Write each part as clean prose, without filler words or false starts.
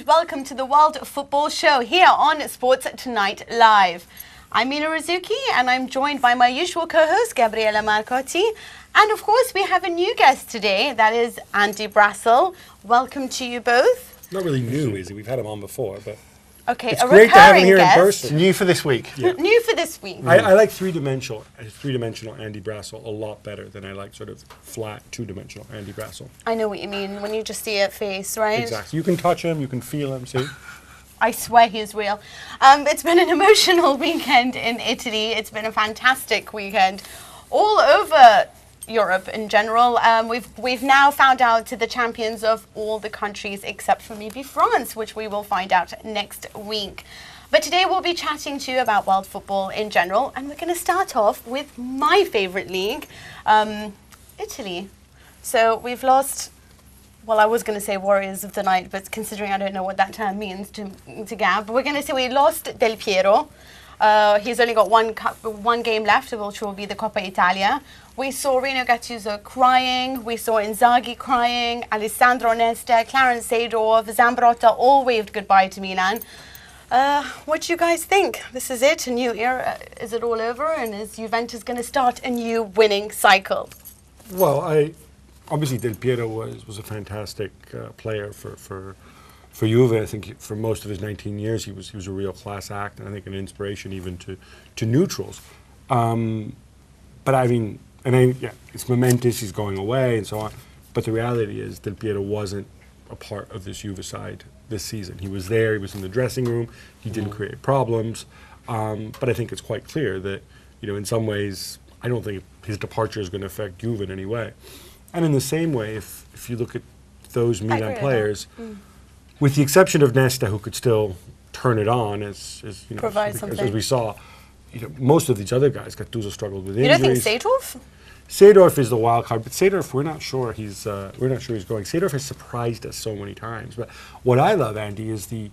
welcome to the World Football Show here on Sports Tonight Live. I'm Mina and Rzouki, and I'm joined by my usual co-host, Gabriella Marcotti. And of course, we have a new guest today, that is Andy Brassell. Welcome to you both. Not really new, is he? We've had him on before, but okay, it's great to have him here in person. New for this week. Yeah. New for this week. I like three-dimensional Andy Brassell a lot better than I like sort of flat, two-dimensional Andy Brassell. I know what you mean, when you just see it face, right? Exactly. You can touch him, you can feel him, see? I swear he's real. It's been an emotional weekend in Italy. It's been a fantastic weekend all over Europe in general. We've now found out to the champions of all the countries except for maybe France, which we will find out next week. But today we'll be chatting to you about world football in general, and we're going to start off with my favourite league, Italy. So we've lost... Well, I was going to say Warriors of the Night, but considering I don't know what that term means to Gab, but we're going to say we lost Del Piero. He's only got one game left, which will be the Coppa Italia. We saw Rino Gattuso crying. We saw Inzaghi crying. Alessandro, Clarence Seedorf, Zambrotta all waved goodbye to Milan. What do you guys think? This is it, a new era. Is it all over? And is Juventus going to start a new winning cycle? Well, obviously Del Piero was a fantastic player for Juve. I think for most of his 19 years he was a real class act, and I think an inspiration even to neutrals. But I mean, it's momentous. He's going away and so on. But the reality is Del Piero wasn't a part of this Juve side this season. He was there. He was in the dressing room. He didn't create problems. But I think it's quite clear that in some ways I don't think his departure is going to affect Juve in any way. And in the same way, if you look at those Milan players, with the exception of Nesta, who could still turn it on, as we saw, most of these other guys, Gattuso struggled with injuries. You don't think Seedorf? Seedorf is the wild card, but Seedorf, we're not sure he's going. Seedorf has surprised us so many times. But what I love, Andy, is the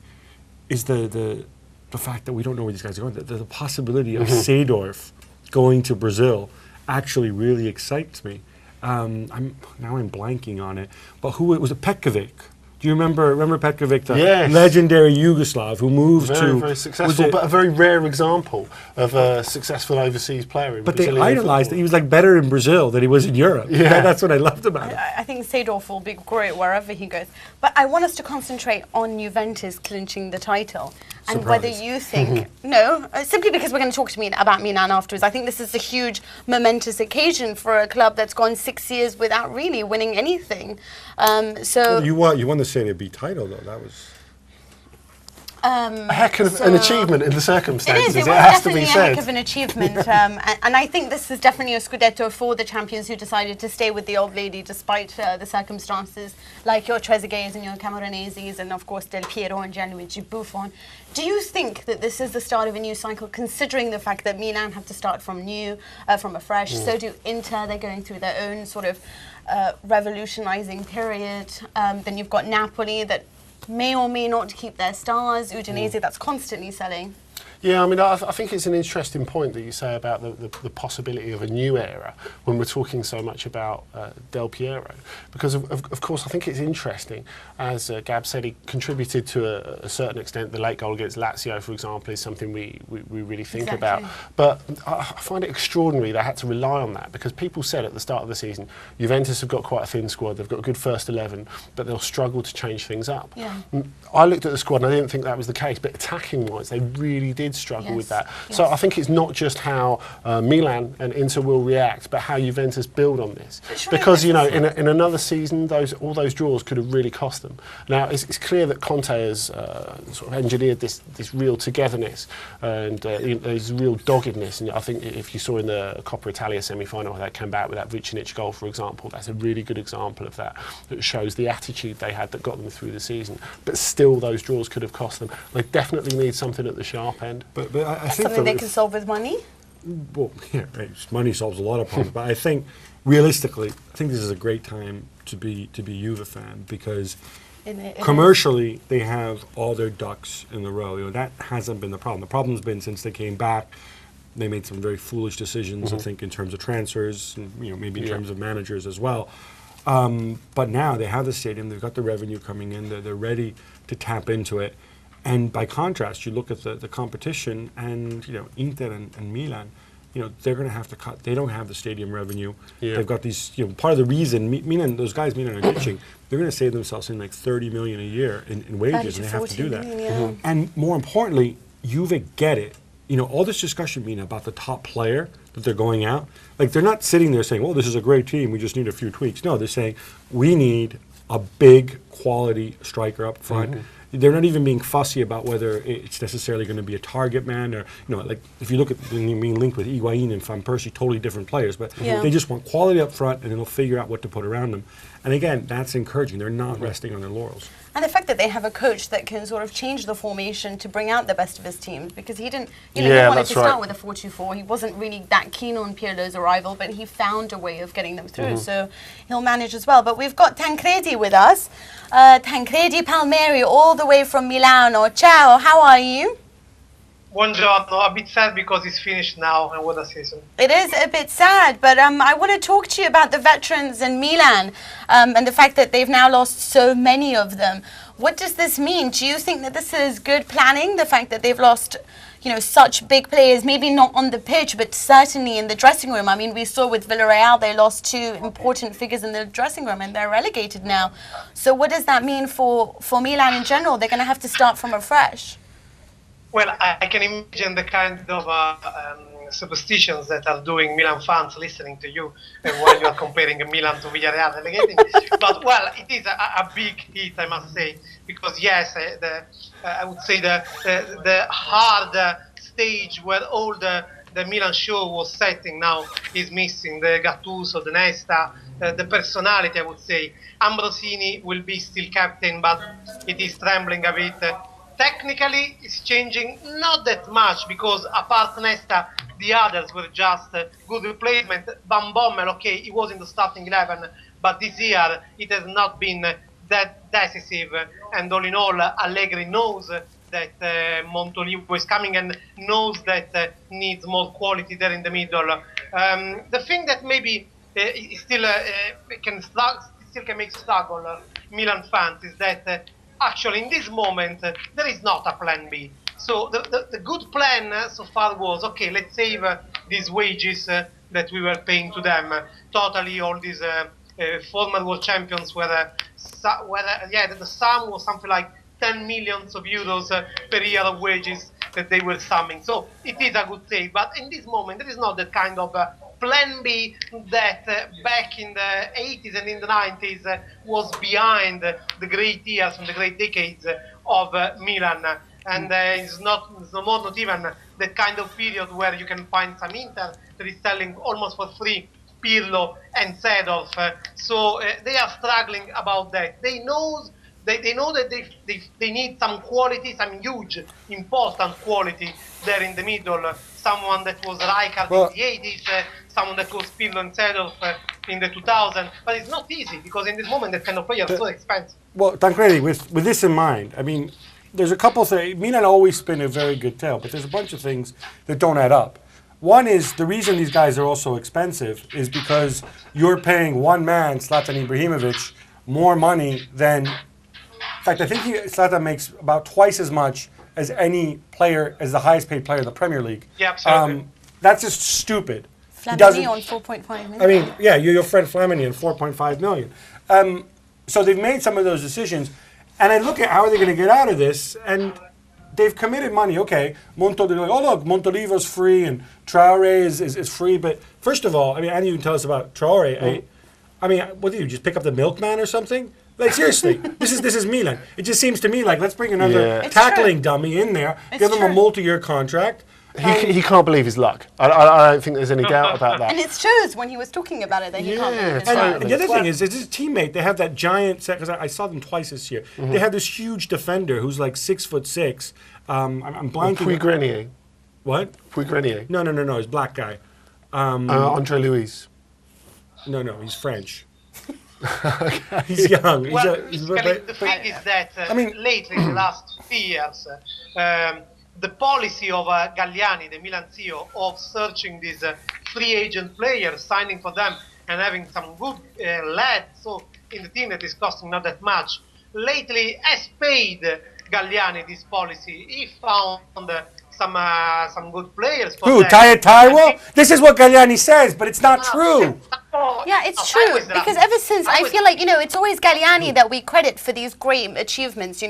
fact that we don't know where these guys are going. The possibility of Seedorf going to Brazil actually really excites me. I'm blanking on it, but who was it? Petkovic. Do you remember Petkovic, the legendary Yugoslav who moved to... Very successful, but a very rare example of a successful overseas player in Brazilian But they idolized it. He was like better in Brazil than he was in Europe. Yeah. That's what I loved about it. I think Seedorf will be great wherever he goes. But I want us to concentrate on Juventus clinching the title. And whether you think... No, simply because we're going to talk about Milan afterwards. I think this is a huge momentous occasion for a club that's gone 6 years without really winning anything. You won the Serie B title, though. That was... a heck of an achievement in the circumstances. It was definitely a heck of an achievement. And I think this is definitely a Scudetto for the champions who decided to stay with the old lady despite the circumstances, like your Trezeguets and your Camoraneses and, of course, Del Piero and Gianluigi Buffon. Do you think that this is the start of a new cycle, considering the fact that Milan have to start from afresh? So do Inter. They're going through their own sort of revolutionizing period. Then you've got Napoli that may or may not keep their stars. Udinese that's constantly selling. Yeah, I mean, I think it's an interesting point that you say about the possibility of a new era when we're talking so much about Del Piero. Because, of course, I think it's interesting. As Gab said, he contributed to a certain extent. The late goal against Lazio, for example, is something we really think about. But I find it extraordinary they had to rely on that, because people said at the start of the season, Juventus have got quite a thin squad. They've got a good first 11, but they'll struggle to change things up. Yeah. I looked at the squad and I didn't think that was the case, but attacking-wise, they really did struggle with that. So I think it's not just how Milan and Inter will react, but how Juventus build on this. Because, in another season, all those draws could have really cost them. Now, it's clear that Conte has sort of engineered this real togetherness and this real doggedness. And I think if you saw in the Coppa Italia semi-final how they came back with that Vucinic goal, for example, that's a really good example of that. That shows the attitude they had that got them through the season. But still, those draws could have cost them. They definitely need something at the sharp end. But I think something they can solve with money? Well, yeah, money solves a lot of problems. But I think, realistically, I think this is a great time to be a Juve fan, because commercially they have all their ducks in a row. That hasn't been the problem. The problem's been since they came back. They made some very foolish decisions, I think, in terms of transfers, and maybe in terms of managers as well. But now they have the stadium, they've got the revenue coming in, they're ready to tap into it. And by contrast, you look at the competition, and Inter and Milan, they're going to have to cut. They don't have the stadium revenue. Yeah. They've got these. Part of the reason Milan are ditching. They're going to save themselves in like 30 million a year in wages, and they have to do that. Million, And more importantly, Juve get it. All this discussion, Mina, about the top player that they're going out. Like, they're not sitting there saying, "Well, this is a great team. We just need a few tweaks." No, they're saying we need a big quality striker up front. They're not even being fussy about whether it's necessarily going to be a target man, or like if you look at being linked with Higuain and Van Persie, totally different players. But they just want quality up front, and then they'll figure out what to put around them. And again, that's encouraging. They're not resting on their laurels. And the fact that they have a coach that can sort of change the formation to bring out the best of his teams, because he didn't, he wanted to start with a 4-2-4. He wasn't really that keen on Pirlo's arrival, but he found a way of getting them through. So he'll manage as well. But we've got Tancredi with us. Tancredi Palmieri, all the way from Milano. Ciao, how are you? Buongiorno, a bit sad because it's finished now and what a season. It is a bit sad, but I want to talk to you about the veterans in Milan and the fact that they've now lost so many of them. What does this mean? Do you think that this is good planning, the fact that they've lost, such big players, maybe not on the pitch, but certainly in the dressing room? I mean, we saw with Villareal, they lost two important figures in the dressing room and they're relegated now. So what does that mean for Milan in general? They're going to have to start from afresh. Well, I can imagine the kind of superstitions that are doing Milan fans listening to you while you are comparing Milan to Villareal relegating. But, well, it is a big hit, I must say, because, yes, I would say the hard stage where all the Milan show was setting now is missing. The Gattuso, the Nesta, the personality, I would say. Ambrosini will be still captain, but it is trembling a bit. Technically, it's changing not that much because apart Nesta, the others were just good replacement. Van Bommel, okay, he was in the starting 11, but this year it has not been that decisive. And all in all, Allegri knows that Montolivo is coming and knows that needs more quality there in the middle. The thing that maybe still can make struggle Milan fans is that actually, in this moment, there is not a plan B. So the good plan so far was, okay, let's save these wages that we were paying to them. Totally, all these former world champions the sum was something like 10 millions of euros per year of wages that they were summing. So it is a good save. But in this moment, there is not that kind of plan B that back in the 80s and in the 90s was behind the great years and the great decades of Milan. And it's no more not even the kind of period where you can find some Inter that is selling almost for free Pirlo and Seedorf. So they are struggling about that. They know that they need some quality, some huge, important quality there in the middle. Someone that was Rijkaard in the 80s, someone that was Pirlo and Seedorf in the 2000s. But it's not easy because in this moment that kind of player is so expensive. Well, Tancredi, with this in mind, I mean, there's a couple things. Milan always spin a very good tale, but there's a bunch of things that don't add up. One is the reason these guys are also expensive is because you're paying one man, Zlatan Ibrahimovic, more money than... In fact, I think Zlatan makes about twice as much as any player, as the highest paid player in the Premier League. Yeah, absolutely. That's just stupid. Flamini on 4.5 million. I mean, yeah, your friend Flamini on 4.5 million. So they've made some of those decisions. And I look at how are they going to get out of this, and they've committed money. Okay, Montolivo's free and Traore is free. But first of all, I mean, Andy, you can tell us about Traore. I mean, what do you just pick up the milkman or something? Like, seriously, this is Milan. It just seems to me like let's bring another tackling dummy in there, give him a multi-year contract. He can't believe his luck. I don't think there's any doubt about that. And it shows when he was talking about it that he can't believe his luck. And the other thing is his teammate, they have that giant set, because I saw them twice this year. They have this huge defender who's like 6'6". I'm blanking. Puy Grenier. What? Puy Grenier. No, he's a black guy. Andre Louis. No, he's French. He's young. The thing is that lately, in the last 3 years, the policy of Galliani, the Milan CEO, of searching these free agent players, signing for them, and having some good lads so in the team that is costing not that much, lately has paid Galliani this policy. He found some good players. For Who? them. Taiwo? This is what Galliani says, but it's not true. Yeah, it's true, because ever since, I feel like, it's always Galliani that we credit for these great achievements,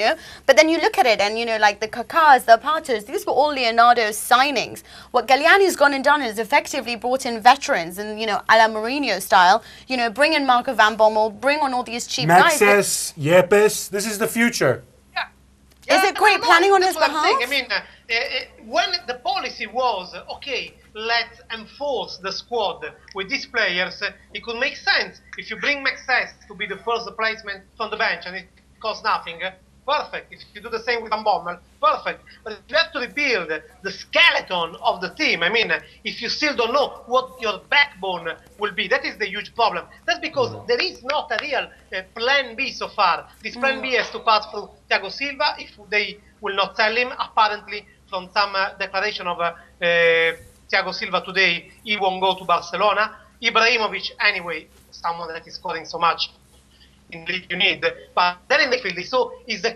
but then you look at it and, like the Kakas, the Patos, these were all Leonardo's signings. What Galliani's gone and done is effectively brought in veterans and, a la Mourinho style, bring in Marco van Bommel, bring on all these cheap guys. Maxes, Yepes, this is the future. Is it great planning on his behalf? I mean, when the policy was, okay, let's enforce the squad with these players, it could make sense. If you bring Maxes to be the first replacement from the bench and it costs nothing, perfect. If you do the same with Van Bommel, perfect. But you have to rebuild the skeleton of the team. I mean, if you still don't know what your backbone will be, that is the huge problem. That's because there is not a real plan B so far. This plan B has to pass through Thiago Silva. If they will not sell him, apparently from some declaration of Thiago Silva today, he won't go to Barcelona. Ibrahimovic, anyway, someone that is scoring so much in the league you need, but then in the midfield, so is the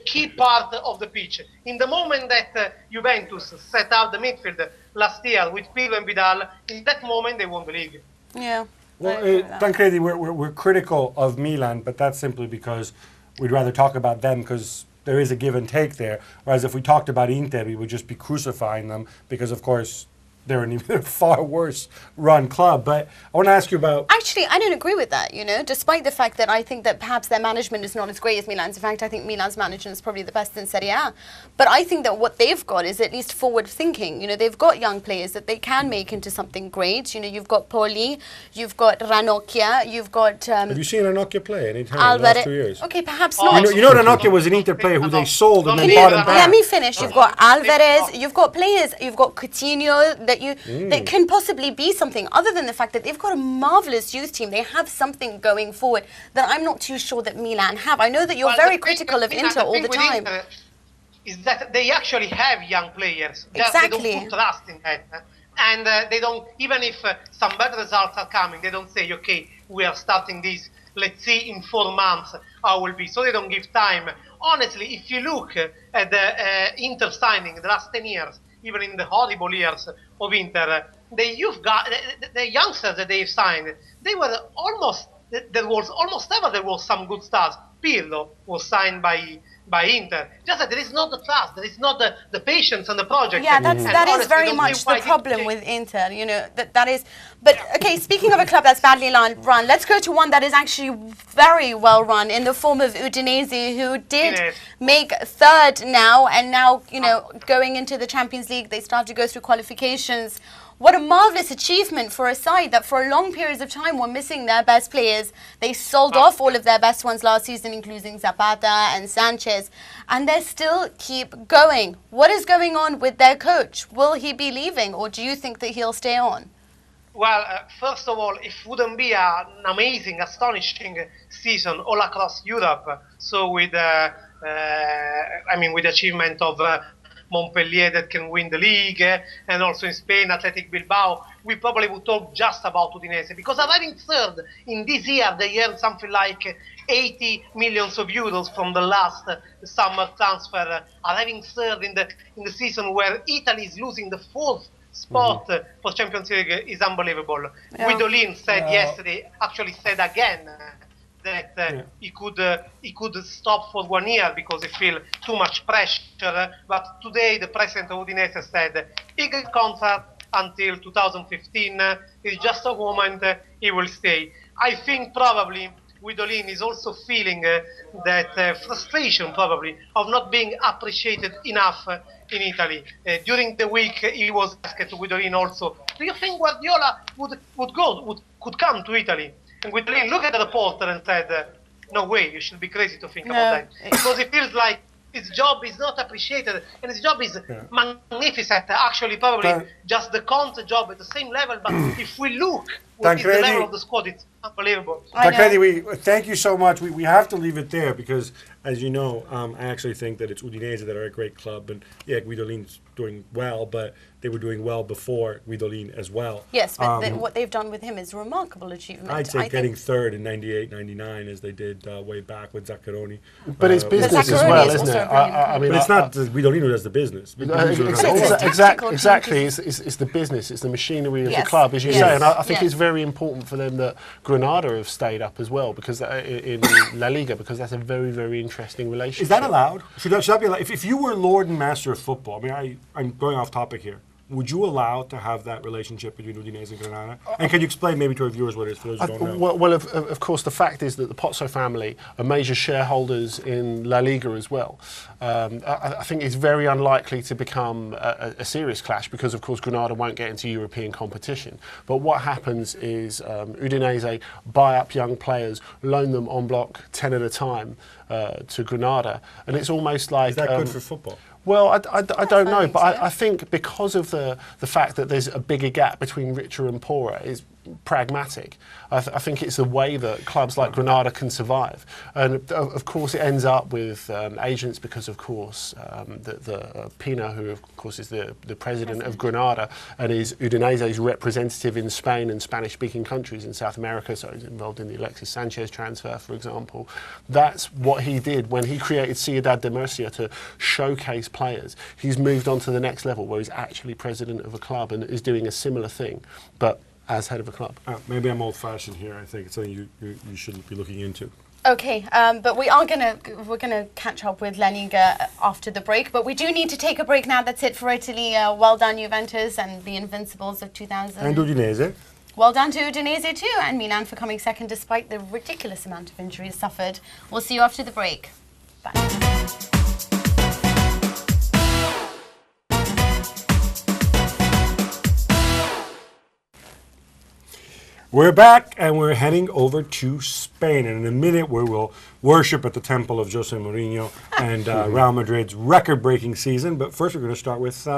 key part of the pitch. In the moment that Juventus set out the midfield last year with Piero and Vidal, in that moment they won the league. Yeah. Well, Tancredi, we're critical of Milan, but that's simply because we'd rather talk about them because there is a give and take there. Whereas if we talked about Inter, we would just be crucifying them because, of course, they're an even far worse run club. But I want to ask you about... Actually, I don't agree with that, despite the fact that I think that perhaps their management is not as great as Milan's. In fact, I think Milan's management is probably the best in Serie A. But I think that what they've got is at least forward thinking. They've got young players that they can make into something great. You've got Poli, you've got Ranocchia, you've got... Have you seen Ranocchia play any time in the last 2 years? Okay, perhaps not. You know Ranocchia was an Inter player who they sold and then bought him back. Let me finish. You've got Alvarez, you've got players, you've got Coutinho that can possibly be something other than the fact that they've got a marvellous youth team. They have something going forward that I'm not too sure that Milan have. I know that you're very critical of Inter all the time. Is that they actually have young players. Exactly. They don't put trust in that. And they don't, even if some bad results are coming, they don't say, okay, we are starting this, let's see in 4 months how it will be. So they don't give time. Honestly, if you look at the Inter signing the last 10 years, even in the horrible years of Inter, the youngsters that they've signed, they were almost, there was some good stars. Pirlo was signed by Inter. Just that there is not the trust, there is not the patience on the project. Yeah, that is very much the problem with Inter, that is. But, okay, speaking of a club that's badly run, let's go to one that is actually very well run in the form of Udinese, who did make third now, and now, going into the Champions League, they start to go through qualifications. What a marvellous achievement for a side that for a long period of time were missing their best players. They sold off all of their best ones last season, including Zapata and Sanchez, and they still keep going. What is going on with their coach? Will he be leaving, or do you think that he'll stay on? Well, first of all, it wouldn't be an amazing, astonishing season all across Europe. So with, with the achievement of Montpellier that can win the league, and also in Spain, Athletic Bilbao, we probably would talk just about Udinese, because arriving third in this year, they earned something like 80 million euros from the last summer transfer. Arriving third in the season where Italy is losing the 4th spot for Champions League is unbelievable. Yeah. Guidolin said yesterday, actually said again, that he could stop for 1 year because he feel too much pressure. But today the president of Udinese said he got contract until 2015. It's just a moment he will stay. I think probably Guidolin is also feeling that frustration probably of not being appreciated enough in Italy. During the week he was asked to Guidolin also, do you think Guardiola could come to Italy? And Guidolin looked at the reporter and said, no way, you should be crazy to think about that. Because it feels like his job is not appreciated, and his job is magnificent. Actually, probably just the Conte job at the same level, but if we look what is the level of the squad, it's unbelievable. Tancredi, thank you so much. We have to leave it there because, as you know, I actually think that it's Udinese that are a great club, and Guidolin's doing well, but they were doing well before Guidolin as well. Yes, but what they've done with him is a remarkable achievement. I'd say getting third in 98, 99 as they did way back with Zaccheroni. But it's business as well, isn't it? I mean, but it's not Guidolin who does the business. Exactly, it's the business, it's the machinery of the club, as you say. And I think it's very important for them that Granada have stayed up as well, because in La Liga, because that's a very, very interesting relationship. Is that allowed? Should that be allowed? If you were Lord and Master of football, I mean, I'm going off topic here. Would you allow to have that relationship between Udinese and Granada? And can you explain maybe to our viewers what it is for those who don't know? Well, of course, the fact is that the Pozzo family are major shareholders in La Liga as well. I think it's very unlikely to become a serious clash because, of course, Granada won't get into European competition. But what happens is Udinese buy up young players, loan them en bloc 10 at a time to Granada. And it's almost like... Is that good for football? Well, I don't know, but I think because of the fact that there's a bigger gap between richer and poorer is pragmatic. I think it's the way that clubs like Granada can survive. And of course it ends up with agents because of course the Pina, who of course is the president of Granada and is Udinese's representative in Spain and Spanish-speaking countries in South America, so he's involved in the Alexis Sanchez transfer, for example. That's what he did when he created Ciudad de Murcia to showcase players. He's moved on to the next level where he's actually president of a club and is doing a similar thing, but as head of a club. Maybe I'm old-fashioned here. I think it's something you shouldn't be looking into. Okay, but we're gonna catch up with La Liga after the break. But we do need to take a break now. That's it for Italy. Well done, Juventus and the Invincibles of 2000. And Udinese. Well done to Udinese too, and Milan for coming second despite the ridiculous amount of injuries suffered. We'll see you after the break. Bye. We're back and we're heading over to Spain. And in a minute we will worship at the temple of Jose Mourinho and Real Madrid's record-breaking season. But first we're going to start with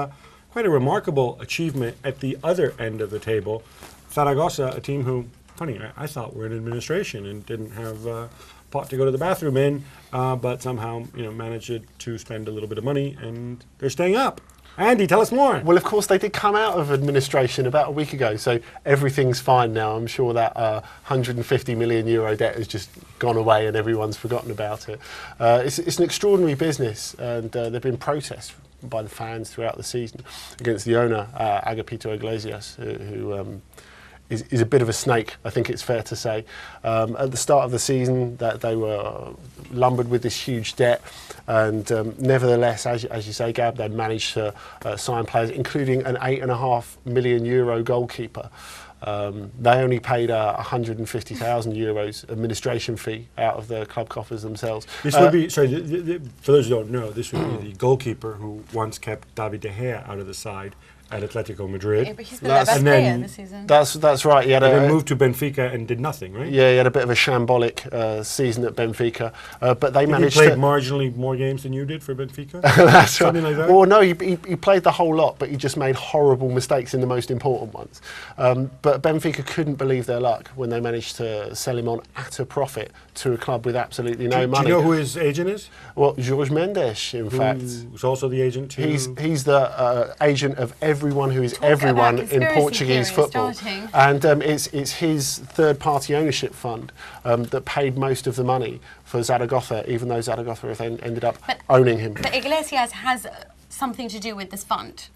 quite a remarkable achievement at the other end of the table. Zaragoza, a team who, funny, I thought were in administration and didn't have a pot to go to the bathroom in, but somehow managed to spend a little bit of money and they're staying up. Andy, tell us more. Well, of course, they did come out of administration about a week ago, so everything's fine now. I'm sure that €150 million debt has just gone away and everyone's forgotten about it. It's an extraordinary business, and there have been protests by the fans throughout the season against the owner, Agapito Iglesias, who is a bit of a snake, I think it's fair to say. At the start of the season, that they were lumbered with this huge debt, and nevertheless, as you say, Gab, they managed to sign players, including an €8.5 million goalkeeper. They only paid €150,000 administration fee out of the club coffers themselves. This would be, sorry, for those who don't know, this would be the goalkeeper who once kept David De Gea out of the side at Atletico Madrid. Yeah, but he's been their best player this season. That's right. He had then moved to Benfica and did nothing, right? Yeah, he had a bit of a shambolic season at Benfica, but they managed he played to... marginally more games than you did for Benfica? That's Something right. like that? Well, no, he played the whole lot, but he just made horrible mistakes in the most important ones. But Benfica couldn't believe their luck when they managed to sell him on at a profit to a club with absolutely no money. Do you know who his agent is? Well, Jorge Mendes, in fact. Who's also the agent too? He's the agent of everyone who is everyone in Portuguese football. And it's his third-party ownership fund that paid most of the money for Zaragoza, even though Zaragoza ended up owning him. But Iglesias has something to do with this fund.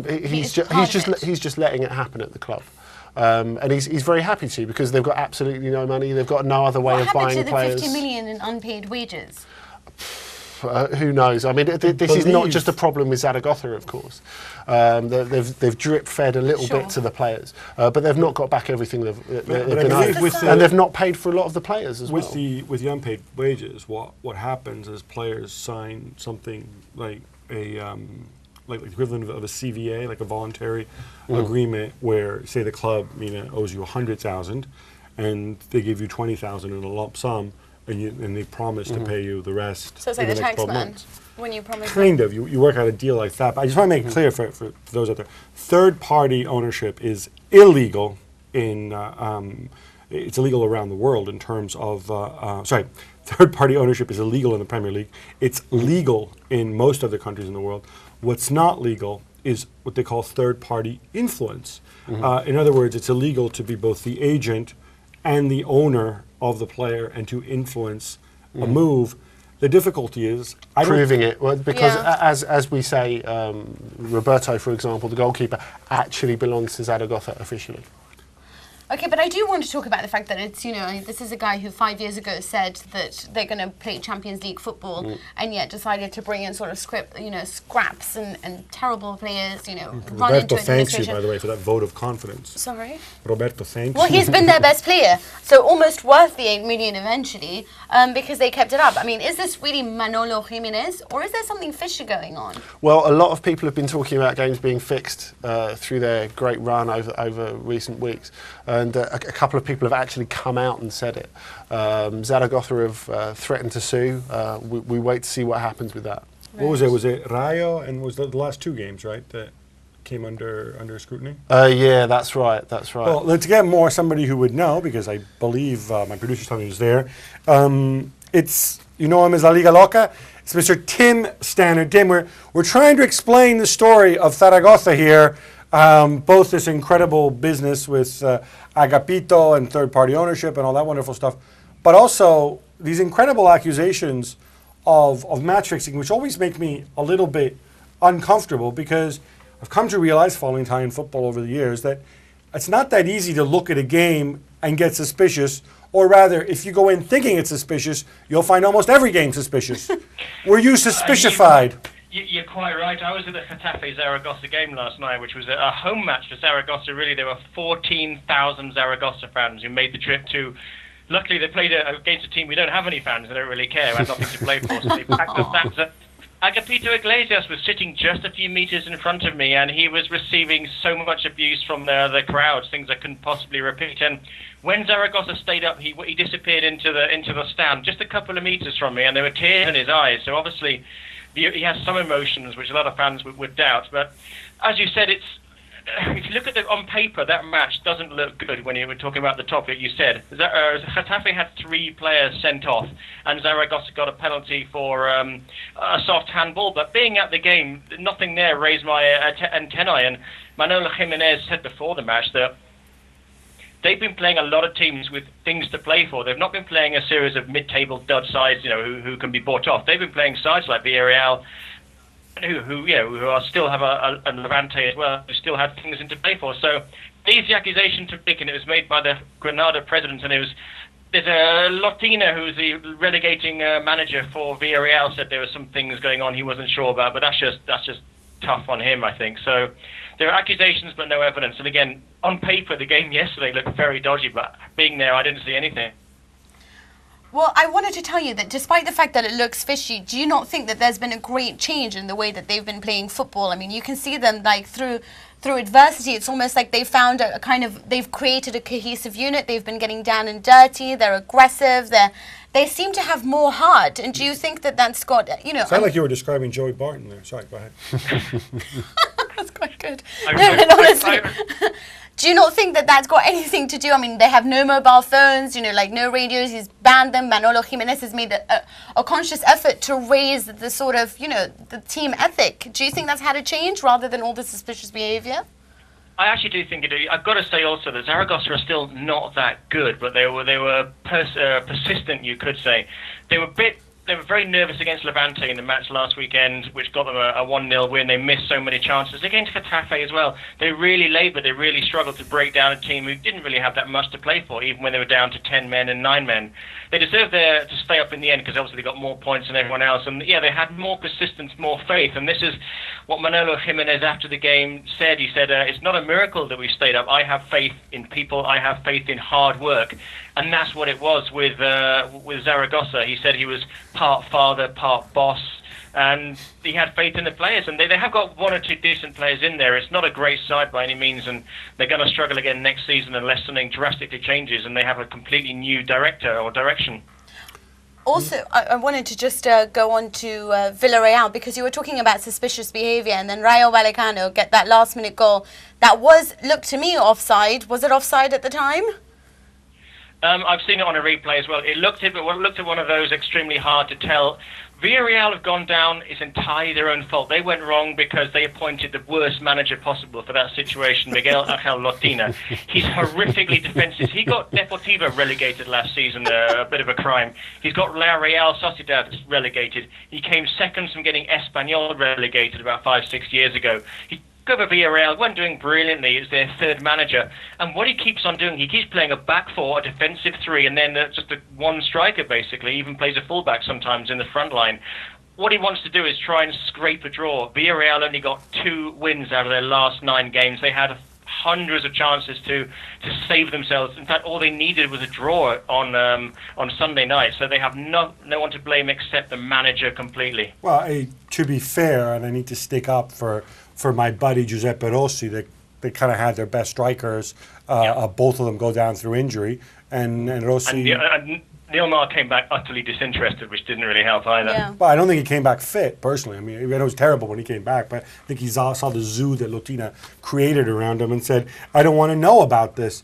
He's just letting it happen at the club. And he's very happy to, because they've got absolutely no money. They've got no other way of buying players. What happened to the 50 million in unpaid wages? Who knows? I mean, this is not just a problem with Zaragoza, of course. They've drip-fed a little bit to the players, but they've not got back everything they've been owed. And they've not paid for a lot of the players as well. With the unpaid wages, what happens is players sign something like like the equivalent of a CVA, like a voluntary agreement, where, say, the club, Mina, owes you 100,000, and they give you 20,000 in a lump sum, and they promise to pay you the rest. So it's like the next 12 taxman months. When you promise. Kind of. You work out a deal like that. But I just want to make it clear for those out there: third-party ownership is illegal in. It's illegal around the world in terms of. Third-party ownership is illegal in the Premier League. It's legal in most other countries in the world. What's not legal is what they call third-party influence. In other words, it's illegal to be both the agent and the owner of the player and to influence a move. The difficulty is proving it, well, because Yeah. as we say, Roberto, for example, the goalkeeper, actually belongs to Zaragoza officially. Okay, but I do want to talk about the fact that it's, this is a guy who 5 years ago said that they're going to play Champions League football and yet decided to bring in sort of scraps and terrible players, run into Roberto thanks you, administration. by the way, for that vote of confidence. Sorry? Roberto thanks Well, you. he's been their best player, so almost worth the 8 million eventually, because they kept it up. I mean, is this really Manolo Jimenez, or is there something fishy going on? Well, a lot of people have been talking about games being fixed through their great run over recent weeks. And a couple of people have actually come out and said it. Zaragoza have threatened to sue. We wait to see what happens with that. What was it? Was it Rayo and was the last 2 games, right, that came under scrutiny? Yeah, that's right. That's right. Well, let's get more somebody who would know, because I believe my producer's telling me he's there. It's, you know him as La Liga Loca. It's Mr. Tim Stannard. Tim, we're trying to explain the story of Zaragoza here. Both this incredible business with Agapito and third-party ownership and all that wonderful stuff, but also these incredible accusations of match fixing, which always make me a little bit uncomfortable, because I've come to realize, following Italian football over the years, that it's not that easy to look at a game and get suspicious, or rather, if you go in thinking it's suspicious, you'll find almost every game suspicious. Were you suspicified? You're quite right. I was at the Getafe-Zaragoza game last night, which was a home match for Zaragoza. Really, there were 14,000 Zaragoza fans who made the trip to... Luckily, they played against a team we don't have any fans. They don't really care. We have nothing to play for, so they packed the stands up. Agapito Iglesias was sitting just a few meters in front of me, and he was receiving so much abuse from the crowds, things I couldn't possibly repeat. And when Zaragoza stayed up, he disappeared into the stand, just a couple of meters from me, and there were tears in his eyes. So obviously... he has some emotions, which a lot of fans would doubt. But as you said, if you look at on paper, that match doesn't look good when you were talking about the topic you said. Getafe had 3 players sent off, and Zaragoza got a penalty for a soft handball. But being at the game, nothing there raised my antennae. And Manolo Jimenez said before the match that they've been playing a lot of teams with things to play for. They've not been playing a series of mid-table dud sides, who can be bought off. They've been playing sides like Villareal, who are still have a Levante as well, who still have things to play for. So, easy accusation to make, and it was made by the Granada president, and there's a Latina who's the relegating manager for Villareal, said there were some things going on he wasn't sure about, but that's just tough on him, I think. So there are accusations but no evidence. And again, on paper, the game yesterday looked very dodgy, but being there, I didn't see anything. Well, I wanted to tell you that despite the fact that it looks fishy, do you not think that there's been a great change in the way that they've been playing football? I mean, you can see them through adversity. It's almost like they found they've created a cohesive unit. They've been getting down and dirty. They're aggressive. They seem to have more heart. And do you think that that's got, Sound like you were describing Joey Barton there. Sorry, go ahead. That's quite good. Honestly. Do you not think that that's got anything to do? I mean, they have no mobile phones, no radios. He's banned them. Manolo Jimenez has made a conscious effort to raise the sort of, the team ethic. Do you think that's had a change rather than all the suspicious behaviour? I actually do think it is. I've got to say also that Zaragoza are still not that good, but they were persistent, you could say. They were very nervous against Levante in the match last weekend, which got them a 1-0 win. They missed so many chances. Against Getafe as well, they really laboured. They really struggled to break down a team who didn't really have that much to play for, even when they were down to 10 men and 9 men. They deserved to stay up in the end because obviously they got more points than everyone else. And yeah, they had more persistence, more faith. And this is what Manolo Jimenez after the game said. He said, it's not a miracle that we stayed up. I have faith in people. I have faith in hard work. And that's what it was with Zaragoza. He said he was part father, part boss, and he had faith in the players. And they have got 1 or 2 decent players in there. It's not a great side by any means, and they're going to struggle again next season unless something drastically changes and they have a completely new director or direction. Also, I wanted to just go on to Villareal, because you were talking about suspicious behaviour, and then Rayo Vallecano get that last-minute goal. That looked to me offside. Was it offside at the time? I've seen it on a replay as well. It looked at one of those extremely hard to tell Villareal have gone down. It's entirely their own fault. They went wrong because they appointed the worst manager possible for that situation, Miguel Ángel Lotina. He's horrifically defensive. He got Deportivo relegated last season, a bit of a crime. He's got La Real Sociedad relegated. He came second from getting Espanyol relegated about 5-6 years ago. He over Villareal, weren't doing brilliantly. It's their third manager, and what he keeps on doing, he keeps playing a back four, a defensive three, and then just a one striker basically. He even plays a fullback sometimes in the front line. What he wants to do is try and scrape a draw. Villareal only got 2 wins out of their last 9 games. They had hundreds of chances to save themselves. In fact, all they needed was a draw on Sunday night. So they have no one to blame except the manager completely. Well, to be fair, and I need to stick up for my buddy Giuseppe Rossi, they kind of had their best strikers. Both of them go down through injury, and Rossi. And Neymar came back utterly disinterested, which didn't really help either. Yeah. But I don't think he came back fit, personally. I mean, I know it was terrible when he came back, but I think he saw the zoo that Lotina created around him and said, I don't want to know about this.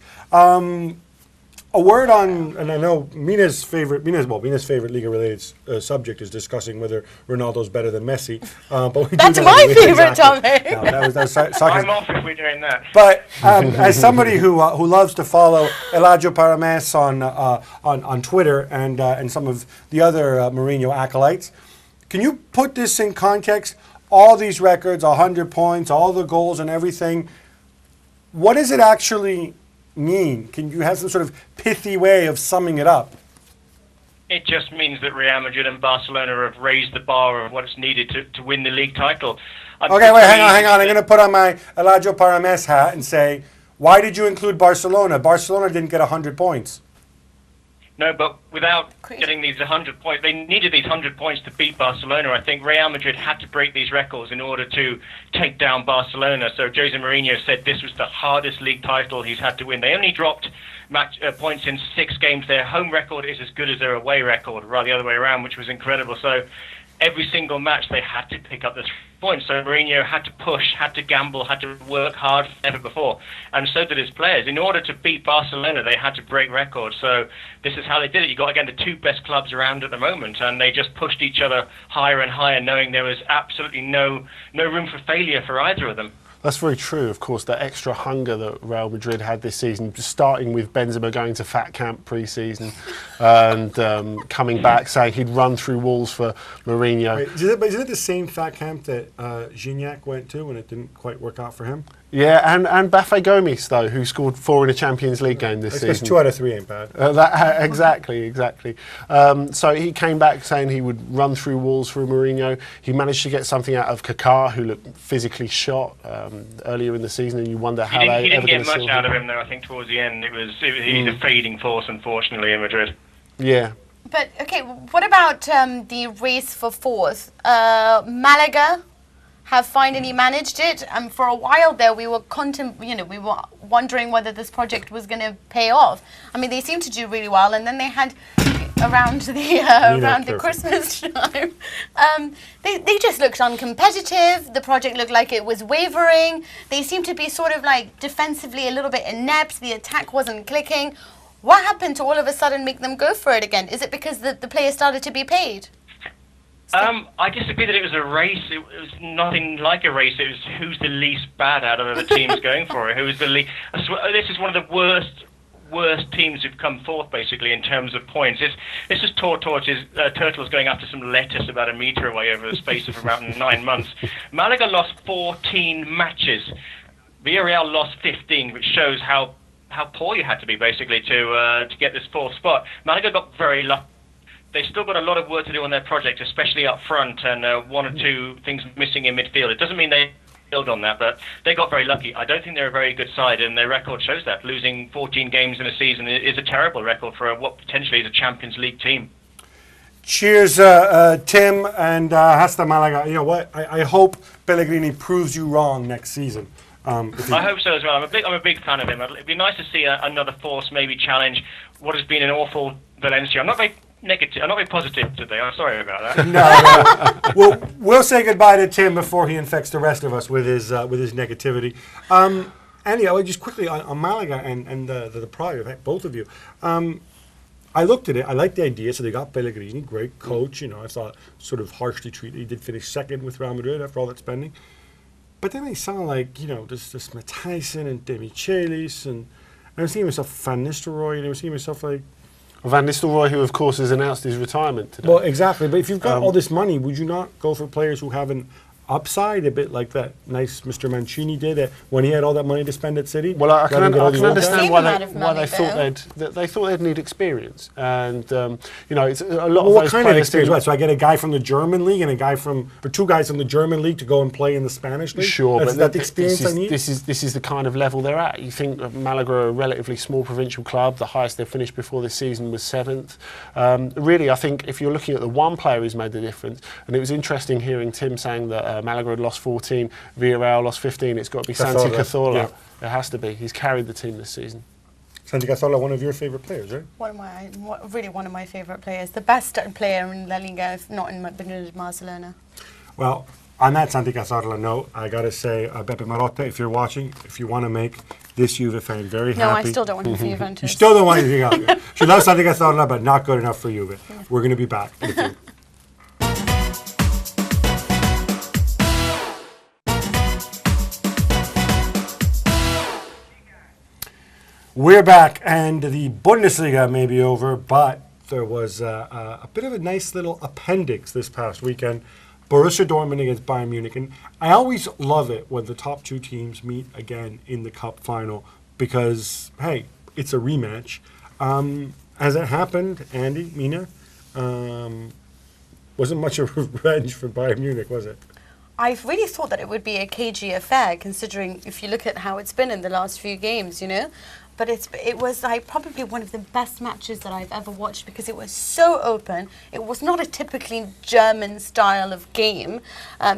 A word on, and I know Mina's favorite Liga-related subject is discussing whether Ronaldo's better than Messi. But we That's my favorite topic. No, that was I'm off if we're doing that. But as somebody who loves to follow Eladio Parames on Twitter and some of the other Mourinho acolytes, can you put this in context? All these records, 100 points, all the goals and everything. What does it actually mean? Can you have some sort of pithy way of summing it up? It just means that Real Madrid and Barcelona have raised the bar of what's needed to win the league title. Okay, wait, hang on. I'm going to put on my Eladio Parames hat and say, why did you include Barcelona? Barcelona didn't get 100 points. No, but without getting these 100 points, they needed these 100 points to beat Barcelona. I think Real Madrid had to break these records in order to take down Barcelona. So Jose Mourinho said this was the hardest league title he's had to win. They only dropped points in 6 games. Their home record is as good as their away record, rather the other way around, which was incredible. So every single match they had to pick up the points. So Mourinho had to push, had to gamble, had to work hard than ever before. And so did his players. In order to beat Barcelona, they had to break records. So this is how they did it. You got, again, the 2 best clubs around at the moment, and they just pushed each other higher and higher, knowing there was absolutely no room for failure for either of them. That's very true, of course, the extra hunger that Real Madrid had this season, starting with Benzema going to fat camp pre-season and coming back saying he'd run through walls for Mourinho. Wait, isn't it the same fat camp that Gignac went to when it didn't quite work out for him? Yeah, and Bafé Gomis, though, who scored 4 in a Champions League game this season. 2 out of 3 ain't bad. Exactly. So he came back saying he would run through walls for Mourinho. He managed to get something out of Kaká, who looked physically shot earlier in the season, and you wonder how he didn't get much out of him, though. I think towards the end he's a fading force, unfortunately, in Madrid. Yeah. But, okay, what about the race for 4th? Malaga have finally managed it. For a while there, we were wondering whether this project was going to pay off. I mean, they seemed to do really well, and then they had around the Christmas time, they just looked uncompetitive. The project looked like it was wavering. They seemed to be sort of like defensively a little bit inept. The attack wasn't clicking. What happened to all of a sudden make them go for it again? Is it because the players started to be paid? I disagree that it was a race. It was nothing like a race. It was who's the least bad out of the teams going for it. Who's the least? This is one of the worst teams who've come forth, basically, in terms of points. This is turtles going after some lettuce about a metre away over the space of about 9 months. Malaga lost 14 matches. Villareal lost 15, which shows how poor you had to be, basically, to get this 4th spot. Malaga got very lucky. They still got a lot of work to do on their project, especially up front, and 1 or 2 things missing in midfield. It doesn't mean they build on that, but they got very lucky. I don't think they're a very good side, and their record shows that. Losing 14 games in a season is a terrible record for what potentially is a Champions League team. Cheers, Tim, and hasta Malaga. You know what? I hope Pellegrini proves you wrong next season. I hope so as well. I'm a big fan of him. It'd be nice to see another force maybe challenge what has been an awful Valencia. I'm not very negative. I'm not very positive today. I'm sorry about that. No. Well, we'll say goodbye to Tim before he infects the rest of us with his negativity. Andy, I would just quickly on Malaga and the pride of both of you. I looked at it. I liked the idea. So they got Pellegrini, great coach. You know, I thought sort of harshly treated. He did finish second with Real Madrid after all that spending. But then they sound like, you know, this Matthijssen and Demichelis, and I was thinking to myself Van Nistelrooy, and I was thinking to myself like, Van Nistelrooy, who of course has announced his retirement today. well, exactly. But if you've got all this money, would you not go for players who have an upside, a bit like that nice Mr. Mancini did when he had all that money to spend at City? Well, I can understand Same why amount of money, they thought they'd need experience, and you know, it's a lot Well, of what those kind of players experience? didn't- What? So I get a guy from the German league and a guy or two guys from the German league to go and play in the Spanish league? Sure, Is but that the experience I need? this is the kind of level they're at. You think of Malaga are a relatively small provincial club. The highest they finished before this season was 7th. Really, I think if you're looking at the one player who's made the difference, and it was interesting hearing Tim saying that Malaga had lost 14, Villareal lost 15. It's got to be Santi Cazorla. Yeah. It has to be. He's carried the team this season. Santi Cazorla, one of your favourite players, right? Really one of my favourite players. The best player in La Liga, if not in Barcelona. Well, on that Santi Cazorla note, I got to say, Beppe Marotta, if you're watching, if you want to make this Juve fan very No, happy. I still don't want him for Juventus. You still don't want anything else. She loves Santi Cazorla, but not good enough for Juve. We're going to be back in a few. We're back, and the Bundesliga may be over, but there was a bit of a nice little appendix this past weekend. Borussia Dortmund against Bayern Munich. And I always love it when the top two teams meet again in the cup final because, hey, it's a rematch. As it happened, Andy, Mina, wasn't much of a revenge for Bayern Munich, was it? I really thought that it would be a cagey affair, considering if you look at how it's been in the last few games, you know. But it was like probably one of the best matches that I've ever watched because it was so open. It was not a typically German style of game.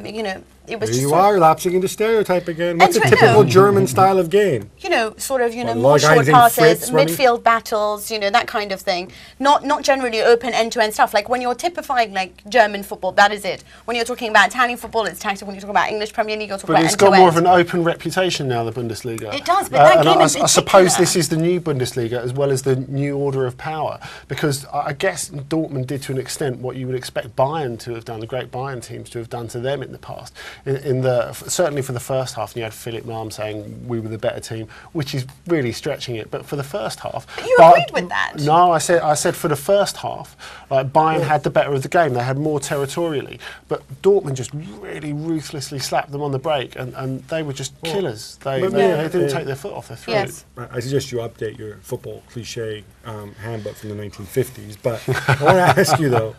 You know, it was There just you are, lapsing into stereotype again. What's a And typical German style of game? you know, sort of, you know, Well, more short Leute passes, Fritz running. midfield battles, you know, that kind of thing. Not generally open end-to-end stuff. Like when you're typifying like German football, that is it. When you're talking about Italian football, it's tactical. When you're talking about English Premier League, you're talking But about it's got end-to-end. more of an open reputation now, the Bundesliga. It does, but that and game in I suppose particular- this is the new Bundesliga as well as the new order of power, because I guess Dortmund did to an extent what you would expect Bayern to have done, the great Bayern teams to have done to them in the past. Certainly for the first half, and you had Philip Lahm saying we were the better team, which is really stretching it. But for the first half, But you agreed with that. No, I said for the first half, like Bayern had the better of the game. They had more territorially, but Dortmund just really ruthlessly slapped them on the break, and they were just killers. They didn't take their foot off their throat. Yes. I suggest you update your football cliche handbook from the 1950s. But I want to ask you, though.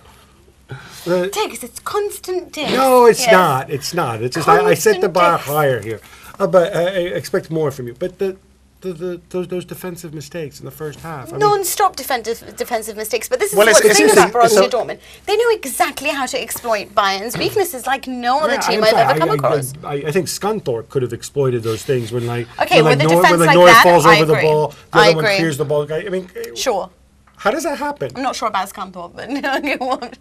Digs, it's constant digs. No, it's Yes. not. It's not. It's just I set the Constant bar digs. higher here. But I expect more from you. But those defensive mistakes in the first half. I mean, Non-stop defensive mistakes, but this is Well, what's the it's thing about interesting. Borussia Dortmund. They know exactly how to exploit Bayern's weaknesses like no other yeah, team in I've fact, ever come across. I think Scunthorpe could have exploited those things when Okay, when with the Neuer, defense when like Neuer that, falls I over the agree. ball, the I other one agree. clears the ball. I mean, Sure. how does that happen? I'm not sure about Scunthorpe, but go on.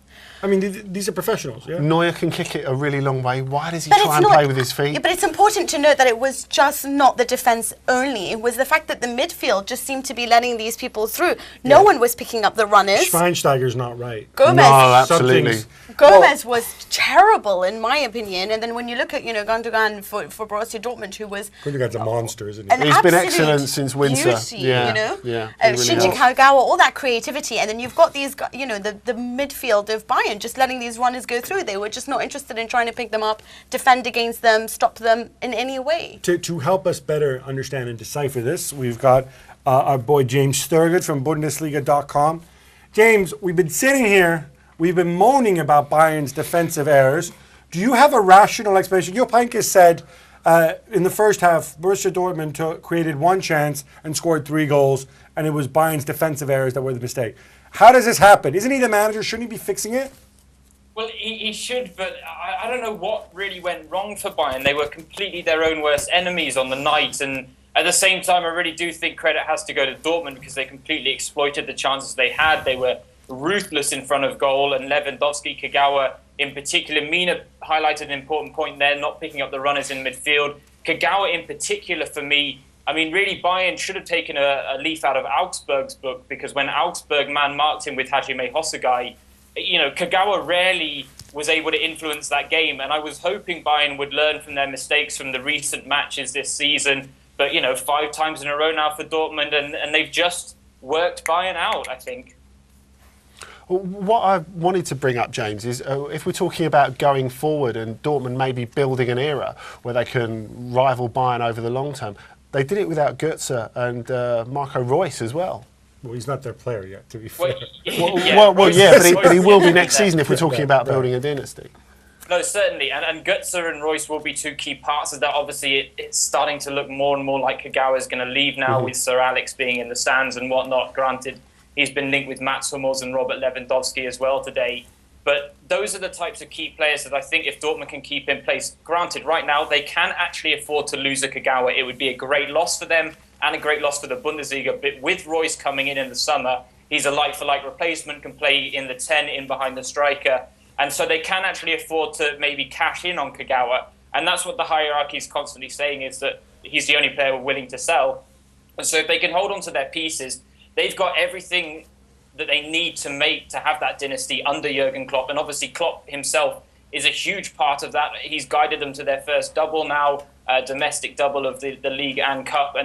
I mean, these are professionals. Yeah. Neuer can kick it a really long way. Why does he But try and play with his feet? Yeah, but it's important to note that it was just not the defense only. It was the fact that the midfield just seemed to be letting these people through. No one was picking up the runners. Schweinsteiger's not right. Gomez, No, absolutely. Something's- Gomez was terrible in my opinion. And then when you look at Gundogan for Borussia Dortmund, who was Gundogan's a monster, isn't he? an He's been absolute excellent since Windsor. beauty, Yeah, you know, yeah, he really Shinji has. Kagawa, all that creativity, and then you've got these, the midfield of Bayern just letting these runners go through. They were just not interested in trying to pick them up, defend against them, stop them in any way. To help us better understand and decipher this, we've got our boy James Sturgis from Bundesliga.com. James, we've been sitting here, we've been moaning about Bayern's defensive errors. Do you have a rational explanation? Jupp Heynckes said in the first half, Borussia Dortmund created one chance and scored 3 goals, and it was Bayern's defensive errors that were the mistake. How does this happen? Isn't he the manager? Shouldn't he be fixing it? Well, he should, but I don't know what really went wrong for Bayern. They were completely their own worst enemies on the night, and at the same time, I really do think credit has to go to Dortmund because they completely exploited the chances they had. They were ruthless in front of goal, and Lewandowski, Kagawa in particular. Mina highlighted an important point there, not picking up the runners in midfield. Kagawa in particular, for me, I mean, really, Bayern should have taken a leaf out of Augsburg's book, because when Augsburg man-marked him with Hajime Hosogai, Kagawa rarely was able to influence that game. And I was hoping Bayern would learn from their mistakes from the recent matches this season. But, 5 times in a row now for Dortmund, and they've just worked Bayern out, I think. What I wanted to bring up, James, is if we're talking about going forward and Dortmund maybe building an era where they can rival Bayern over the long term, they did it without Götze and Marco Reus as well. Well, he's not their player yet, to be fair. But he will be next season if we're talking about building a dynasty. No, certainly. And Götze and Reus will be 2 key parts of that. Obviously, it's starting to look more and more like Kagawa is going to leave now, with Sir Alex being in the stands and whatnot. Granted, he's been linked with Mats Hummels and Robert Lewandowski as well today. But those are the types of key players that I think if Dortmund can keep in place. Granted, right now, they can actually afford to lose a Kagawa. It would be a great loss for them and a great loss for the Bundesliga. But with Reus coming in the summer, he's a like-for-like replacement, can play in the 10 in behind the striker. And so they can actually afford to maybe cash in on Kagawa. And that's what the hierarchy is constantly saying, is that he's the only player we're willing to sell. And so if they can hold on to their pieces, they've got everything that they need to have that dynasty under Jurgen Klopp. And obviously Klopp himself is a huge part of that. He's guided them to their first double now, domestic double of the league and cup.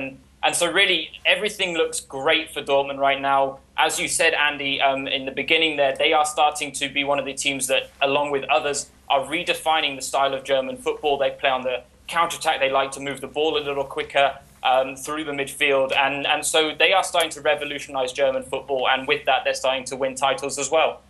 And so really everything looks great for Dortmund right now. As you said, Andy, in the beginning there, they are starting to be one of the teams that, along with others, are redefining the style of German football. They play on the counter-attack. They like to move the ball a little quicker through the midfield. And so they are starting to revolutionise German football. And with that, they're starting to win titles as well.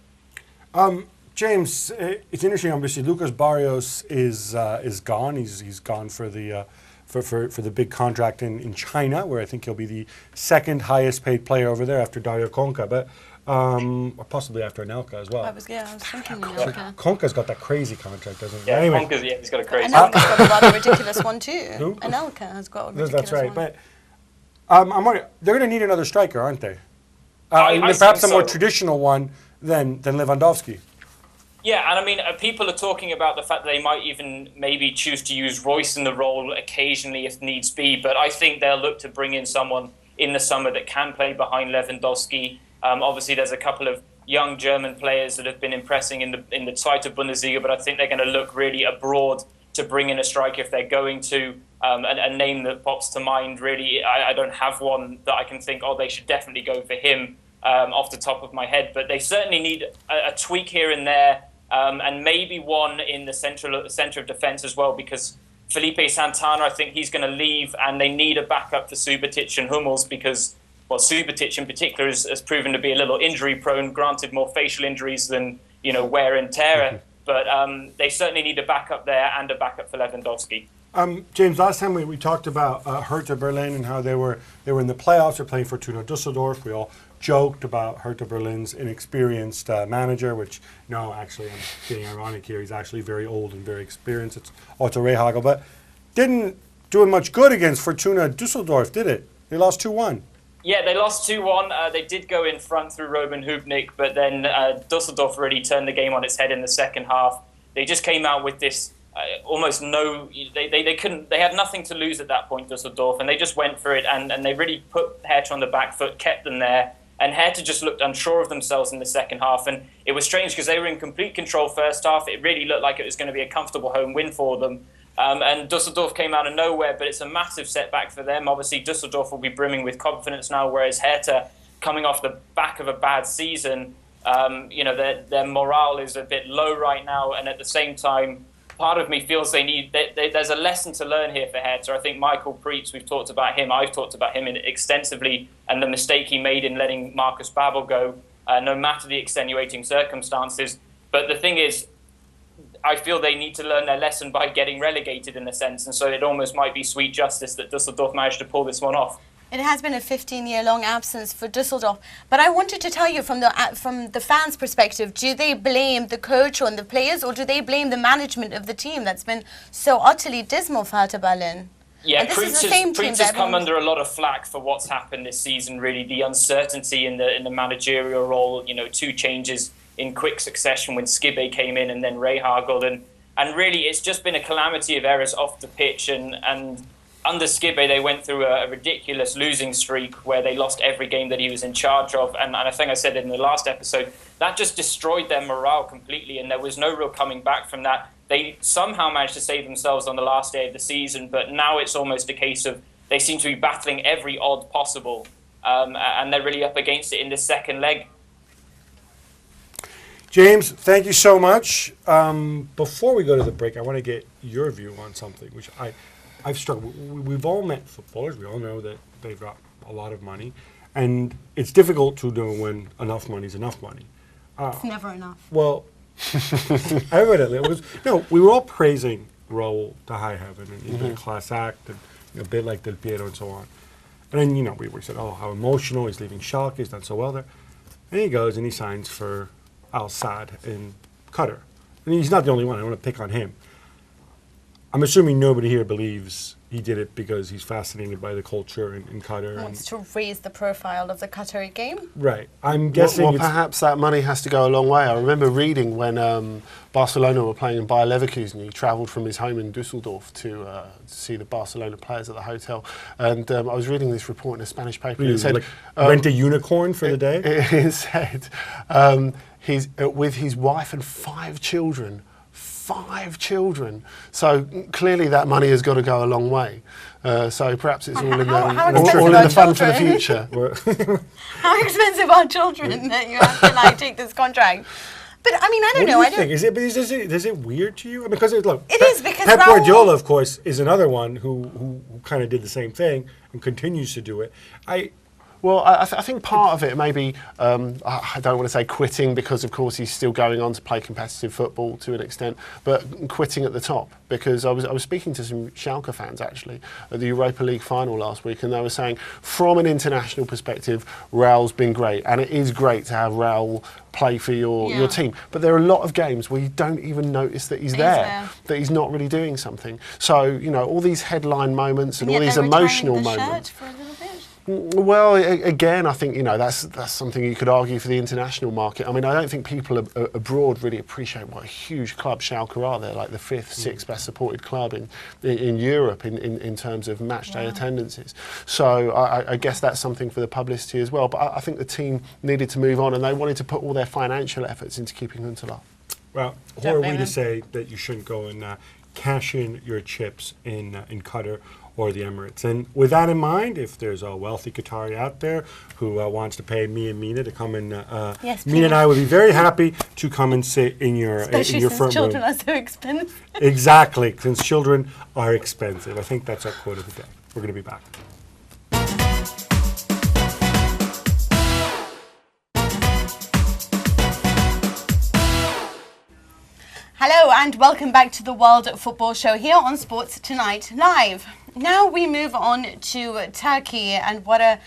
James, it's interesting. Obviously, Lucas Barrios is gone. He's gone for the for the big contract in China, where I think he'll be the 2nd highest paid player over there after Dario Conca, but or possibly after Anelka as well. I was thinking Anelka. Conca's got that crazy contract, doesn't he? Yeah, anyway, he's got a crazy Anelka's got a rather ridiculous one too. Who? Anelka has got a ridiculous That's right, one. but I'm wondering, they're going to need another striker, aren't they? I Perhaps a think more so. traditional one than Lewandowski. Yeah, and I mean, people are talking about the fact that they might even maybe choose to use Reus in the role occasionally if needs be, but I think they'll look to bring in someone in the summer that can play behind Lewandowski. Obviously, there's a couple of young German players that have been impressing in the Zweite Bundesliga, but I think they're going to look really abroad to bring in a striker if they're going to. A name that pops to mind, really, I don't have one that I can think, they should definitely go for him off the top of my head, but they certainly need a tweak here and there. And maybe one in the centre of defence as well, because Felipe Santana, I think he's going to leave, and they need a backup for Subotic and Hummels because, Subotic in particular has proven to be a little injury-prone, granted more facial injuries than, wear and tear, but they certainly need a backup there and a backup for Lewandowski. James, last time we talked about Hertha Berlin and how they were in the playoffs. They're playing Fortuna Dusseldorf. We all joked about Hertha Berlin's inexperienced manager, which, no, actually, I'm being ironic here. He's actually very old and very experienced. It's Otto Rehhagel, but didn't do much good against Fortuna Dusseldorf, did it? They lost 2-1. Yeah, they lost 2-1. They did go in front through Robin Hubnik, but then Dusseldorf really turned the game on its head in the second half. They just came out with this almost no. They couldn't. They had nothing to lose at that point, Dusseldorf, and they just went for it. And they really put Hertha on the back foot, kept them there. And Hertha just looked unsure of themselves in the second half. And it was strange because they were in complete control first half. It really looked like it was going to be a comfortable home win for them. And Dusseldorf came out of nowhere, but it's a massive setback for them. Obviously, Dusseldorf will be brimming with confidence now, whereas Hertha, coming off the back of a bad season, their morale is a bit low right now. And at the same time, part of me feels there's a lesson to learn here for Hertha. I think Michael Preetz, we've talked about him. I've talked about him extensively, and the mistake he made in letting Marcus Babel go, no matter the extenuating circumstances. But the thing is, I feel they need to learn their lesson by getting relegated in a sense, and so it almost might be sweet justice that Dusseldorf managed to pull this one off. It has been a 15-year-long absence for Dusseldorf. But I wanted to tell you from the fans' perspective, do they blame the coach or the players, or do they blame the management of the team that's been so utterly dismal for Hertha Berlin? Yeah, Preetz has come under a lot of flack for what's happened this season, really. The uncertainty in the managerial role, 2 changes in quick succession when Skibbe came in and then Rehhagel. And really, it's just been a calamity of errors off the pitch. And under Skibbe, they went through a ridiculous losing streak where they lost every game that he was in charge of. And I think I said in the last episode, that just destroyed their morale completely, and there was no real coming back from that. They somehow managed to save themselves on the last day of the season, but now it's almost a case of they seem to be battling every odd possible, and they're really up against it in the second leg. James, thank you so much. Before we go to the break, I want to get your view on something, which I've struggled. We've all met footballers. We all know that they've got a lot of money, and it's difficult to know when enough money is enough money. It's never enough. Well, evidently it was. No, we were all praising Raul to high heaven, and he's been a class act, and a bit like Del Piero and so on. And then we said, oh, how emotional, he's leaving Schalke, he's done so well there. And he goes and he signs for Al Sadd in Qatar. And he's not the only one. I don't want to pick on him. I'm assuming nobody here believes he did it because he's fascinated by the culture in Qatar. He wants to raise the profile of the Qatari game. Right. I'm guessing well, perhaps that money has to go a long way. I remember reading when Barcelona were playing in Bayer Leverkusen, he travelled from his home in Dusseldorf to see the Barcelona players at the hotel. And I was reading this report in a Spanish paper. Really, it said, like, rent a unicorn for the day? It said, he's with his wife and 5 children. 5 children. So clearly that money has got to go a long way. So perhaps it's all in the fund for the future. How expensive are children that you have to take this contract? But I mean, I don't know. What do you think? Is it weird to you? I mean, because look, it is because Pep Guardiola, of course, is another one who kind of did the same thing and continues to do it. Well, I think part of it maybe, I don't want to say quitting because, of course, he's still going on to play competitive football to an extent, but quitting at the top. Because I was speaking to some Schalke fans, actually, at the Europa League final last week, and they were saying, from an international perspective, Raul's been great. And it is great to have Raul play for your team. But there are a lot of games where you don't even notice that he's there, that he's not really doing something. So, all these headline moments and all these emotional moments. Well, again, I think that's something you could argue for the international market. I mean, I don't think people abroad really appreciate what a huge club Schalke are. They're like the 5th, 6th best supported club in Europe in terms of match day attendances. So I guess that's something for the publicity as well. But I think the team needed to move on, and they wanted to put all their financial efforts into keeping Huntelaar. Well, who are we to say that you shouldn't go and cash in your chips in Qatar or the Emirates? And with that in mind, if there's a wealthy Qatari out there who wants to pay me and Mina to come and Mina and I would be very happy to come and sit in your front room. Especially since children are so expensive. Exactly, since children are expensive. I think that's our quote of the day. We're going to be back. Hello and welcome back to the World Football Show here on Sports Tonight Live. Now we move on to Turkey, and what a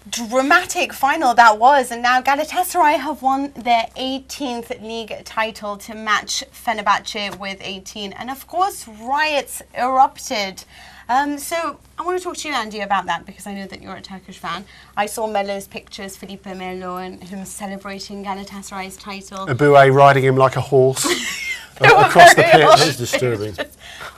dramatic final that was. And now Galatasaray have won their 18th league title to match Fenerbahce with 18. And of course, riots erupted. So I want to talk to you, Andy, about that, because I know that you're a Turkish fan. I saw Melo's pictures, Felipe Melo, and him celebrating Galatasaray's title. Aboué riding him like a horse across the pitch. That's disturbing.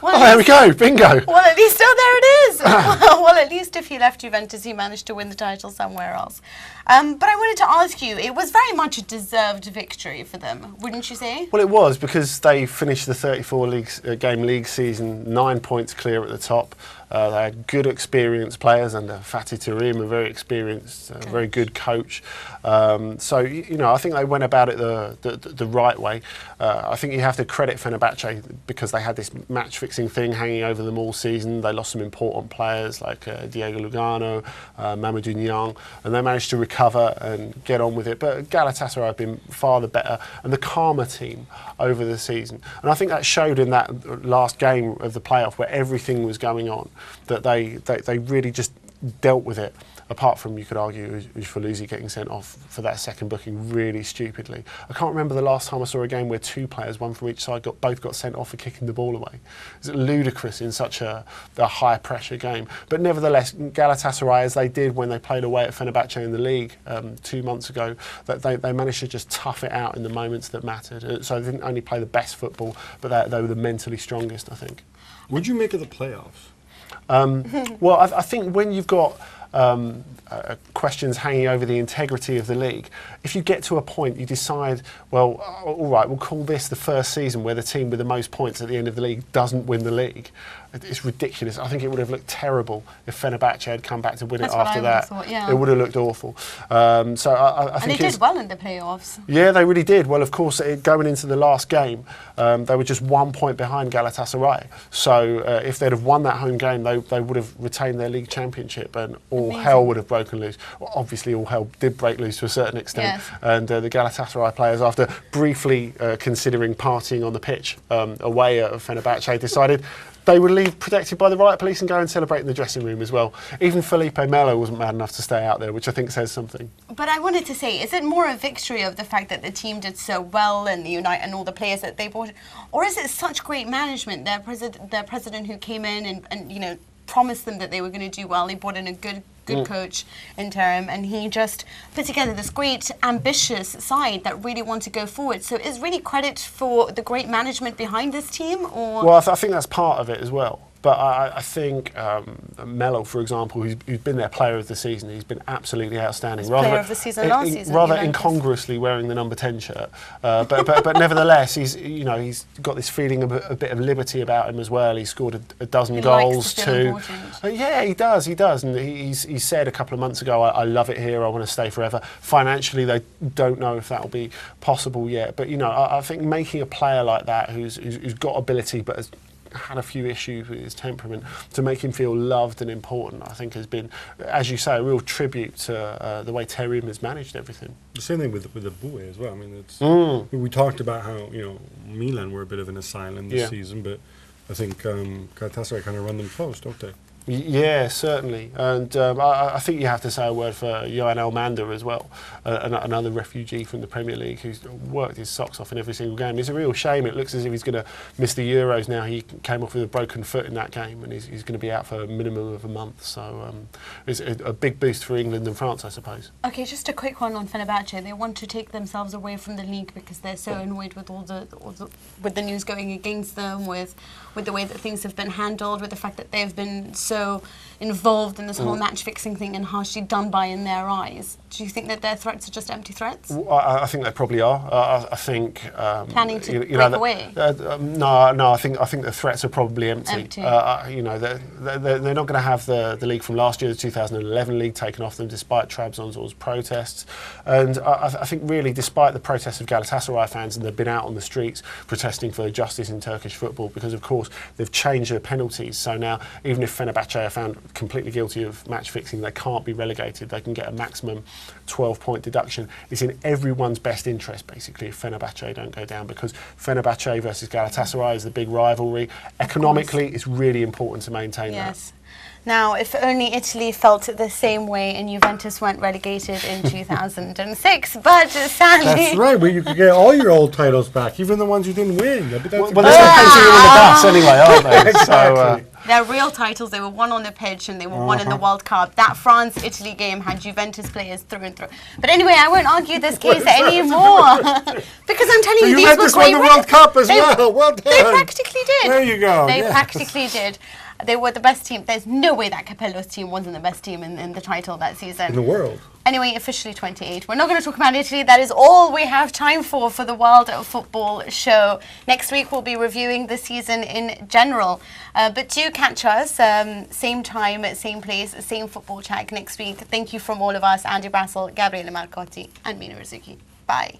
Well, there we go, bingo. Well, at least, there it is. Well, at least if he left Juventus, he managed to win the title somewhere else. But I wanted to ask you, it was very much a deserved victory for them, wouldn't you say? Well, it was, because they finished the 34-game league season 9 points clear at the top. They had good, experienced players under Fatih Terim, a very experienced, very good coach. So, I think they went about it the right way. I think you have to credit Fenerbahce because they had this match-fixing thing hanging over them all season. They lost some important players like Diego Lugano, Mamadou Niang, and they managed to recover and get on with it. But Galatasaray have been far the better and the calmer team over the season. And I think that showed in that last game of the playoff where everything was going on, that they really just dealt with it apart from, you could argue, Rzouki getting sent off for that second booking really stupidly. I can't remember the last time I saw a game where two players, one from each side, both got sent off for kicking the ball away. It's ludicrous in such a high pressure game. But nevertheless, Galatasaray, as they did when they played away at Fenerbahce in the league 2 months ago, that they managed to just tough it out in the moments that mattered. So they didn't only play the best football, but they were the mentally strongest, I think. What'd you make of the playoffs? Well, I think when you've got questions hanging over the integrity of the league, if you get to a point you decide, well, all right, we'll call this the first season where the team with the most points at the end of the league doesn't win the league. It's ridiculous. I think it would have looked terrible if Fenerbahce had come back to win it after that. Thought, yeah. It would have looked awful. I think and they did well in the playoffs. Yeah, they really did. Well, of course, going into the last game, they were just 1 point behind Galatasaray. So if they'd have won that home game, they would have retained their league championship, and all hell would have broken loose. Well, obviously, all hell did break loose to a certain extent. Yes. And the Galatasaray players, after briefly considering partying on the pitch away at Fenerbahce, decided they would leave protected by the riot police and go and celebrate in the dressing room as well. Even Felipe Melo wasn't mad enough to stay out there, which I think says something. But I wanted to say, is it more a victory of the fact that the team did so well and the Unite and all the players that they brought, or is it such great management? Their president who came in and promised them that they were going to do well. He brought in a good coach interim, and he just put together this great ambitious side that really want to go forward. So is really credit for the great management behind this team, or? Well, I think that's part of it as well. But I think Melo, for example, who's been their player of the season, he's been absolutely outstanding. Player of the season last season. Rather incongruously wearing the number 10 shirt. But nevertheless, he's got this feeling of a bit of liberty about him as well. He scored a dozen goals too. Yeah, he does. And he said a couple of months ago, I love it here, I want to stay forever. Financially, they don't know if that will be possible yet. But, I think making a player like that who's got ability but has had a few issues with his temperament, to make him feel loved and important, I think has been, as you say, a real tribute to the way Terim has managed everything. The same thing with the Bue as well. I mean, we talked about how Milan were a bit of an asylum this season, but I think Galatasaray kind of run them close, don't they? Yeah, certainly. And I think you have to say a word for Johan Elmander as well, another refugee from the Premier League who's worked his socks off in every single game. It's a real shame. It looks as if he's going to miss the Euros now. He came off with a broken foot in that game, and he's going to be out for a minimum of a month. So it's a big boost for England and France, I suppose. Okay, just a quick one on Fenerbahce. They want to take themselves away from the league because they're so annoyed with with the news going against them, with the way that things have been handled, with the fact that they've been so involved in this whole match fixing thing and harshly done by in their eyes. Do you think that their threats are just empty threats? Well, I think they probably are. I think planning to break away. No. I think the threats are probably empty. They're not going to have the league from last year, the 2011 league, taken off them despite Trabzonspor's protests. And I think really, despite the protests of Galatasaray fans, and they've been out on the streets protesting for justice in Turkish football, because of course they've changed their penalties. So now, even if Fenerbahce are found completely guilty of match fixing, they can't be relegated. They can get a maximum 12-point deduction. It's in everyone's best interest, basically, if Fenerbahce don't go down, because Fenerbahce versus Galatasaray is the big rivalry. Economically, it's really important to maintain that. Now, if only Italy felt the same way and Juventus weren't relegated in 2006, but sadly... That's right, where you could get all your old titles back, even the ones you didn't win. Well, there's no putting you on the bus anyway, aren't they? Exactly. They're real titles. They were won on the pitch and they were won in the World Cup. That France-Italy game had Juventus players through and through. But anyway, I won't argue this case anymore. Because I'm telling you, these were great. Won the World Cup as well. Well done. They practically did. There you go. They practically did. They were the best team. There's no way that Capello's team wasn't the best team in the title that season. In the world. Anyway, officially 28. We're not going to talk about Italy. That is all we have time for the World Football Show. Next week, we'll be reviewing the season in general. But do catch us, same time, same place, same football chat next week. Thank you from all of us, Andy Brassell, Gabriele Marcotti, and Mina and Rzouki. Bye.